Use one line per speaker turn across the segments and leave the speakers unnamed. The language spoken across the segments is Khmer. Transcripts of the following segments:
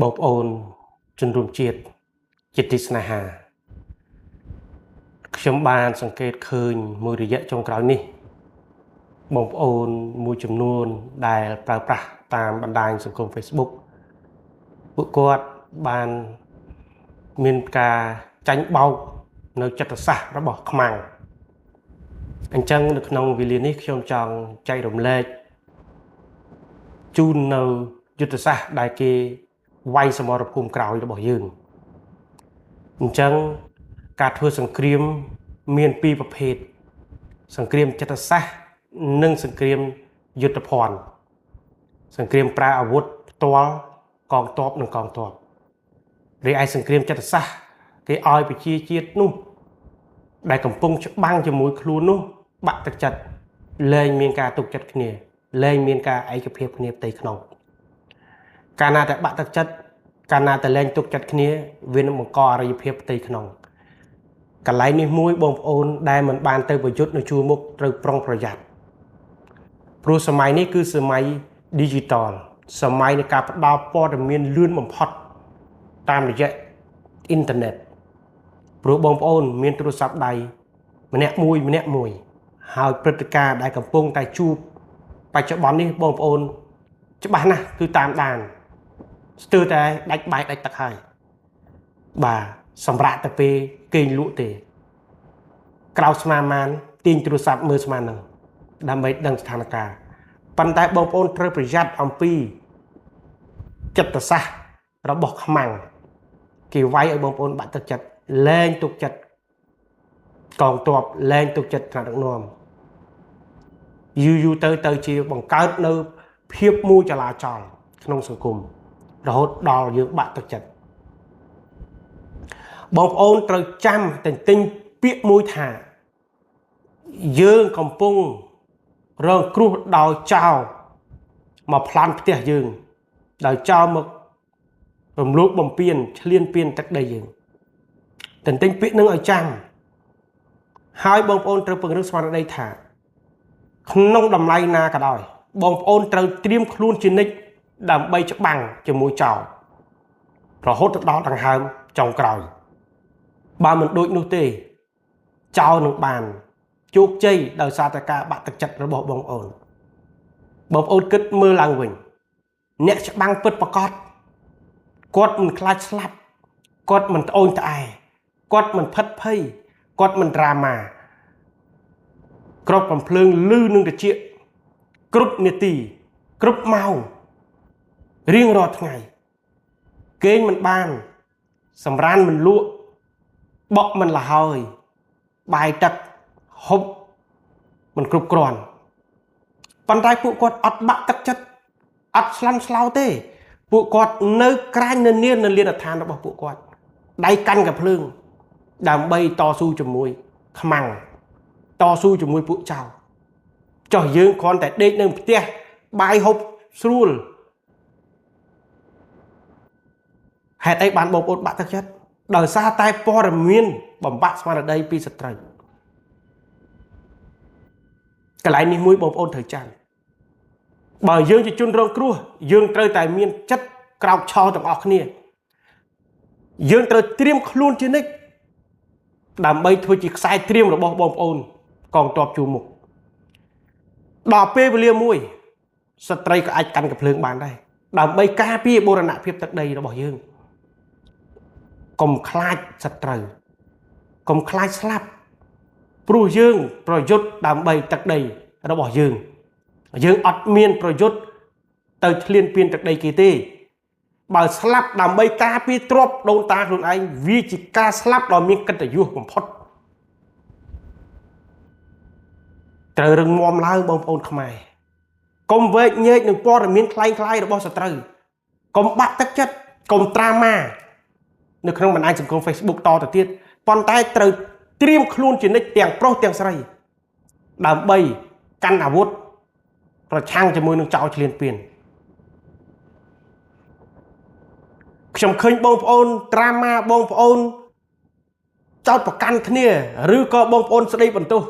បងប្អូនជនរួមជាតិជាទីស្នេហាខ្ញុំបានសង្កេតឃើញមួយរយៈចុងក្រោយនេះបងប្អូនមួយចំនួនដែលប្រើប្រាស់តាមបណ្ដាញសង្គម Facebook ពួកគាត់បានមានការចាញ់បោកនៅចិត្តសាស្ត្ររបស់ខ្មាំងអញ្ចឹងនៅក្នុងវេលានេះខ្ញុំចង់ចែករំលែកជូននៅយុទ្ធសាស្ត្រដែលគេវាយសមរភូមិក្រោយរបស់យើងអញ្ចឹងការធ្វើសង្គ្រាមមានពីរប្រភេទសង្គ្រាមចិត្តសាស្ត្រនិងសង្គ្រាមយុទ្ធភ័ណ្ឌសង្គ្រាមប្រើអាវុធផ្ទាល់កងទ័ពនិងកងទ័ពរីឯសង្គ្រាមចិត្តសាស្ត្រគេឲ្យប្រជាជាតិនោះដែលកំពុងច្បាំងជាមួយខ្លួននោះបាក់ទឹកចិត្តលែងមានការទុកចិត្តគ្នាលែងមានការឯកភាពគ្នាផ្ទៃក្នុងកាលណាតែបាក់ទឹកចិត្តកាលណាតែលែងទុកចិត្តគ្នាវានឹងបង្កអរិយភាពផ្ទៃក្នុងកន្លែងនេះមួយបងប្អូនដែលមិនបានទៅប្រយុទ្ធនៅជួរមុខត្រូវប្រុងប្រយ័ត្នព្រោះសម័យនេះគឺសម័យ Digital សម័យនៃការផ្ដល់ព័ត៌មានលឿនបំផុតតាមរយៈអ៊ីនធឺណិតព្រោះបងប្អូនមានទូរស័ព្ទដៃម្នាក់មួយហើយព្រឹត្តិការណ៍ដែលកំពុងតែជួបបច្ចុប្បន្ននេះបងប្អូនច្បាស់ណាស់គឺតាមដានស្ទើរតែដាច់បាយដាច់ទឹកហើយបាទសម្រាប់តែពេលគេងលក់ទេក្រោកស្មានបានទាញទូរស័ព្ទមើលស្មានហ្នឹងដើម្បីដឹងស្ថានភាពប៉ុន្តែបងប្អូនត្រូវប្រយ័ត្នអំពីចិត្តសាស្ត្ររបស់ខ្មាំងគេវាយឲ្យបងប្អូនបាក់ទឹកចិត្តលែងទុកចិត្តកងទ័ពលែងទុកចិត្តថ្នាក់ដឹកនាំយូរទៅជាបង្កើតនៅភាពមួយចលាចលក្នុងសង្គមរហូតដល់យើងបាក់ទឹកចិត្តបងប្អូនត្រូវចាំតែទិញពាក្យមួយថាយើងកំពុងរងគ្រោះដោយចោរមកប្លន់ផ្ទះយើងដោយចោរមករំលោភបំពានឈ្លានពានទឹកដីយើងតែទិញពាក្យនឹងឲ្យចាំហើយបងប្អូនត្រូវពង្រឹងស្មារតីថាក្នុងតម្លៃណាក៏ដោយបងប្អូនត្រូវត្រៀមខ្លួនជានិច្ចដើម្បីច្បាំងជាមួយចោររហូតដល់ដង្ហើមចុងក្រោយបើមិនដូចនោះទេចោរនឹងបានជោគជ័យដោយសារតែការបាក់ទឹកចិត្តរបស់បងប្អូនគិតមើលឡើងវិញអ្នកច្បាំងពិតប្រាកដគាត់មិនខ្លាចស្លាប់គាត់មិនត្អូញត្អែគាត់មិនផិតភ័យគាត់មិនដ្រាម៉ាគ្រប់កំភ្លើងលឺនឹងត្រចៀកគ្រប់នាទីគ្រប់ម៉ោងរៀងរាល់ថ្ងៃគេងមិនបានសម្រានមិនលក់បក់មិនលហើយបាយទឹកហូបមិនគ្រប់គ្រាន់ប៉ុន្តែពួកគាត់អត់បាក់ទឹកចិត្តអត់ស្លន់ស្លោទេពួកគាត់នៅក្រាញនៅលានដ្ឋានរបស់ពួកគាត់ដៃកាន់កាភ្លើងដើម្បីតស៊ូជាមួយខ្មាំងតស៊ូជាមួយពួកចៅចុះយើងគ្រាន់តែដេកនៅផ្ទះបាយហូបស្រួលហេតុអីបានបងប្អូនបាក់ទឹកចិត្តដោយសារតែព័ត៌មានបំបាក់ស្មារតីពីសត្រូវកន្លែងនេះមួយបងប្អូនត្រូវចាំបើយើងជាជនរងគ្រោះយើងត្រូវតែមានចិត្តក្រោកឈរទាំងអស់គ្នាយើងត្រូវត្រៀមខ្លួនជានិច្ចដើម្បីធ្វើជាខ្សែត្រៀមរបស់បងប្អូនកងទ័ពជួរមុខដល់ពេលវេលាមួយស្ត្រីក៏អាចកាន់កាភ្លើងបានដែរដើម្បីការពារបូរណភាពទឹកដីរបស់យើងកុំខ្លាចសត្រូវកុំខ្លាចស្លាប់ព្រោះយើងប្រយុទ្ធដើម្បីទឹកដីរបស់យើងអត់មានប្រយុទ្ធទៅឈ្លានពានទឹកដីគេទេបើស្លាប់ដើម្បីការពារទ្រព្យដូនតាខ្លួនឯងវាជាការស្លាប់ដ៏មានកិត្តិយសបំផុតត្រូវរឹងមាំឡើងបងប្អូនខ្មែរកុំវែកញែកនឹងព័ត៌មានคล้ายៗរបស់សត្រូវកុំបាក់ទឹកចិត្តកុំត្រាម៉ានៅក្នុងបណ្ដាញសង្គម Facebook តទៅទៀតប៉ុន្តែត្រូវត្រៀមខ្លួនជានិច្ចទាំងប្រុសទាំងស្រីដើម្បីកាន់អាវុធប្រឆាំងជាមួយនឹងចោរឈ្លានពានខ្ញុំឃើញបងប្អូនត្រាម៉ាបងប្អូនចោទប្រកាន់គ្នាឬក៏បងប្អូនស្ដីបន្ទោស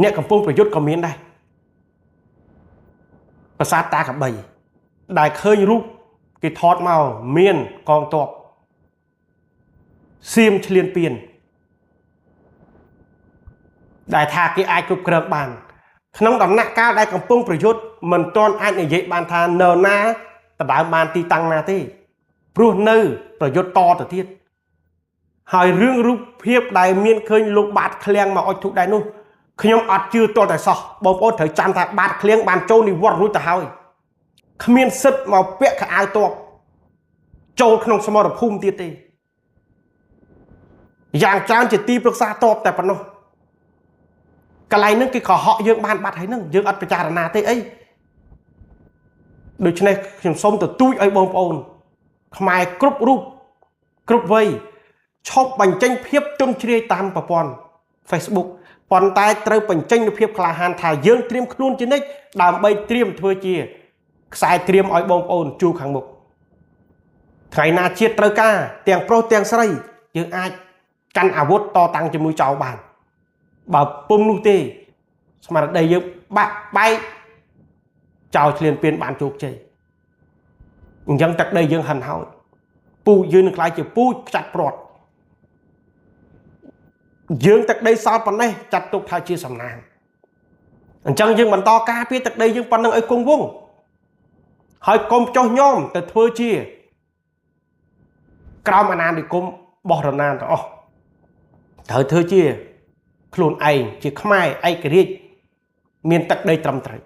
អ្នកកំពុងប្រយុទ្ធក៏មានដែរប្រាសាទតាកបីដែលឃើញរូប គេថតមកមានកងទ័ពសៀមឆ្លៀនពៀនដែលថាគេអាចគ្រប់គ្រងបានក្នុងដំណាក់កាលដែលកំពុងប្រយុទ្ធមិនទាន់អាចនិយាយបានថានៅណាដណ្ដើមបានទីតាំងណាទេព្រោះនៅប្រយុទ្ធតទៅទៀតហើយរឿងរូបភាពដែលមានឃើញលោកបាតឃ្លាំងមកអុចធុដែរនោះខ្ញុំអត់ជឿទាល់តែសោះបងប្អូនត្រូវចាំថាបាតឃ្លាំងបានចូលនិវត្តន៍រួចទៅហើយគ្មានសិទ្ធមកពាក់ខោអាវទ័ពចូលក្នុងសមរភូមិទៀតទេយ៉ាងច្រើនជាទីប្រឹក្សាទ័ពតែប៉ុណ្ណោះកន្លែងហ្នឹងគេកុហកយើងបានបាត់ហើយហ្នឹងយើងអត់ពិចារណាទេអីដូច្នេះខ្ញុំសូមទទូចឲ្យបងប្អូនខ្មែរគ្រប់រូបគ្រប់វ័យឈប់បញ្ចេញភាពទន់ជ្រាយតាមប្រព័ន្ធ Facebook ប៉ុន្តែត្រូវបញ្ចេញនូវភាពក្លាហានថាយើងត្រៀមខ្លួនជានិច្ចដើម្បីត្រៀមធ្វើជាខ្សែត្រៀមឲ្យបងប្អូនជួរខាងមុខថ្ងៃណាជាតិត្រូវការទាំងប្រុសទាំងស្រីយើងអាចកាន់អាវុធតតាំងជាមួយចៅបានបើពុំនោះទេស្មារតីយើងបាក់បែកចោលឆ្លៀនពៀនបានជោគជ័យអញ្ចឹងទឹកដីយើងហិនហោចពូជយើងនឹងខ្លាចជាពូជខ្ចាត់ព្រាត់យើងទឹកដីសល់ប៉ុណ្ណេះចាត់ទុកថាជាសំណាងអញ្ចឹងយើងបន្តការពារទឹកដីយើងប៉ុណ្្នឹងឲ្យគង់វង្សហើយកុំចោះញោមទៅធ្វើជាក្រោមអាណានិគមបោះរណានទាំងអស់ត្រូវធ្វើជាខ្លួនឯងជាខ្មែរឯករាជ្យមានទឹកដីត្រឹមត្រូវ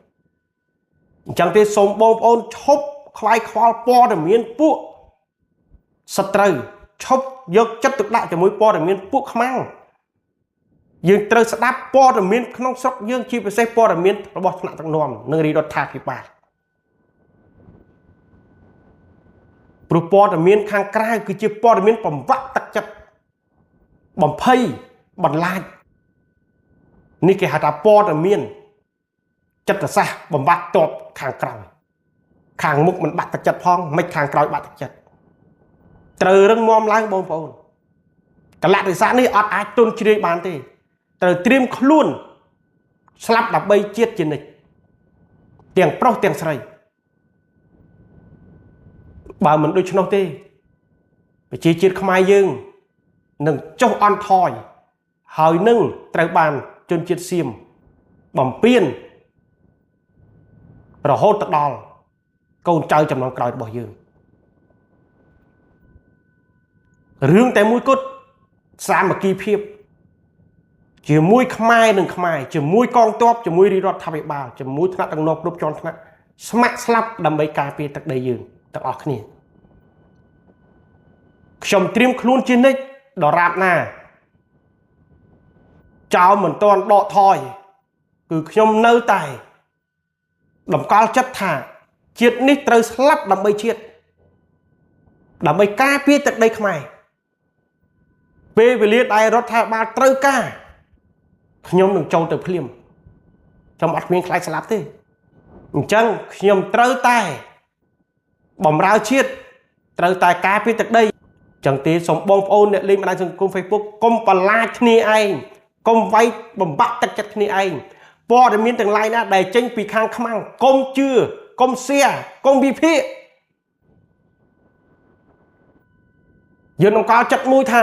អញ្ចឹងទេសូមបងប្អូនឈប់ខ្វាយខ្វល់ព័ត៌មានពួកសត្រូវឈប់យកចិត្តទុកដាក់ជាមួយព័ត៌មានពួកខ្មាំងយើងត្រូវស្ដាប់ព័ត៌មានក្នុងស្រុកយើងជាពិសេសព័ត៌មានរបស់ថ្នាក់ដឹកនាំនិងរាជរដ្ឋាភិបាលព្រោះព័ត៌មានខាងក្រៅគឺជាព័ត៌មានបំបាក់ទឹកចិត្តបំភ័យបន្លាចនេះគេហៅថាព័ត៌មានចិត្តសាស្ត្របំបាក់តបខាងក្រៅខាងមុខមិនបាក់ទឹកចិត្តផងមិនខាងក្រោយបាក់ទឹកចិត្តត្រូវរឹងមាំឡើងបងប្អូនកលៈទេសៈនេះអត់អាចទន់ជ្រាយបានទេត្រូវត្រៀមខ្លួនស្លាប់ដើម្បីជាតិជានិច្ចទាំងប្រុសទាំងស្រីបើមិនដូច្នោះទេប្រជាជាតិខ្មែរយើងនឹងចុះអន់ថយហើយនឹងត្រូវបានជនជាតិសៀមបំពេញរហូតទៅដល់កូនចៅចំនួនក្រោយរបស់យើងរឿងតែមួយគត់សាមគ្គីភាពជាមួយខ្មែរនិងខ្មែរជាមួយកងទ័ពជាមួយរាជរដ្ឋាភិបាលជាមួយថ្នាក់ដឹកនាំគ្រប់ជាន់ថ្នាក់ស្ម័គ្រស្លាប់ដើម្បីការពារទឹកដីយើងទាំងអស់គ្នាខ្ញុំត្រៀមខ្លួនជានិច្ចដរាបណាចោលមិនទាន់ដកថយគឺខ្ញុំនៅតែតម្កល់ចិត្តថាជាតិនេះត្រូវស្លាប់ដើម្បីជាតិដើម្បីការពារទឹកដីខ្មែរពេលវេលាដែលរដ្ឋាភិបាលត្រូវការខ្ញុំនឹងចូលទៅភ្លាមខ្ញុំអត់មានខ្លាចស្លាប់ទេអញ្ចឹងខ្ញុំត្រូវតែបំរើជាតិត្រូវតែការពារទឹកដីអញ្ចឹងទេសូមបងប្អូនអ្នកលេងបណ្ដាញសង្គម Facebook កុំបន្លាចគ្នាឯងកុំវាយបំបាក់ទឹកចិត្តគ្នាឯងព័ត៌មានទាំងឡាយណាដែលចេញពីខាងខ្មាំងកុំជឿកុំ share កុំវិភាគយើងនឹងកល់ចិត្តមួយថា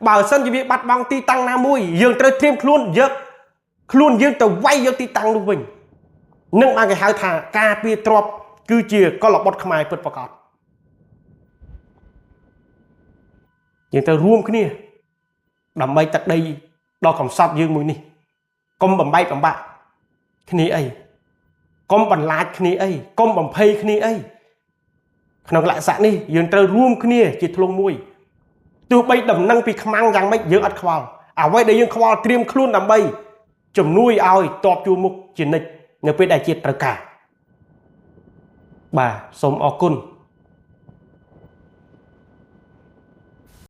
បើសិនជាវាបាត់បង់ទីតាំងណាមួយយើងត្រូវត្រៀមខ្លួនយកខ្លួនយើងទៅវាយយកទីតាំងនោះវិញនឹងបានគេហៅថាការពារទ្រព្យគឺជាកលបុត្រខ្មែរពិតប្រាកដយើងត្រូវរួមគ្នាដើម្បីទឹកដីដ៏កំសត់យើងមួយនេះកុំបំបែកបំបាក់គ្នាអីកុំបន្លាចគ្នាអីកុំបំភ័យគ្នាអីក្នុងលក្ខណៈនេះយើងត្រូវរួមគ្នាជាធ្លុងមួយទោះបីដំណឹងពីខ្មាំងយ៉ាងម៉េចយើងអត់ខ្វល់អ្វីដែលយើងខ្វល់ត្រៀមខ្លួនដើម្បីជំនួយឲ្យតបជួរមុខជានិច្ចនៅពេលដែលជាតិត្រូវការបាទសូមអរគុណ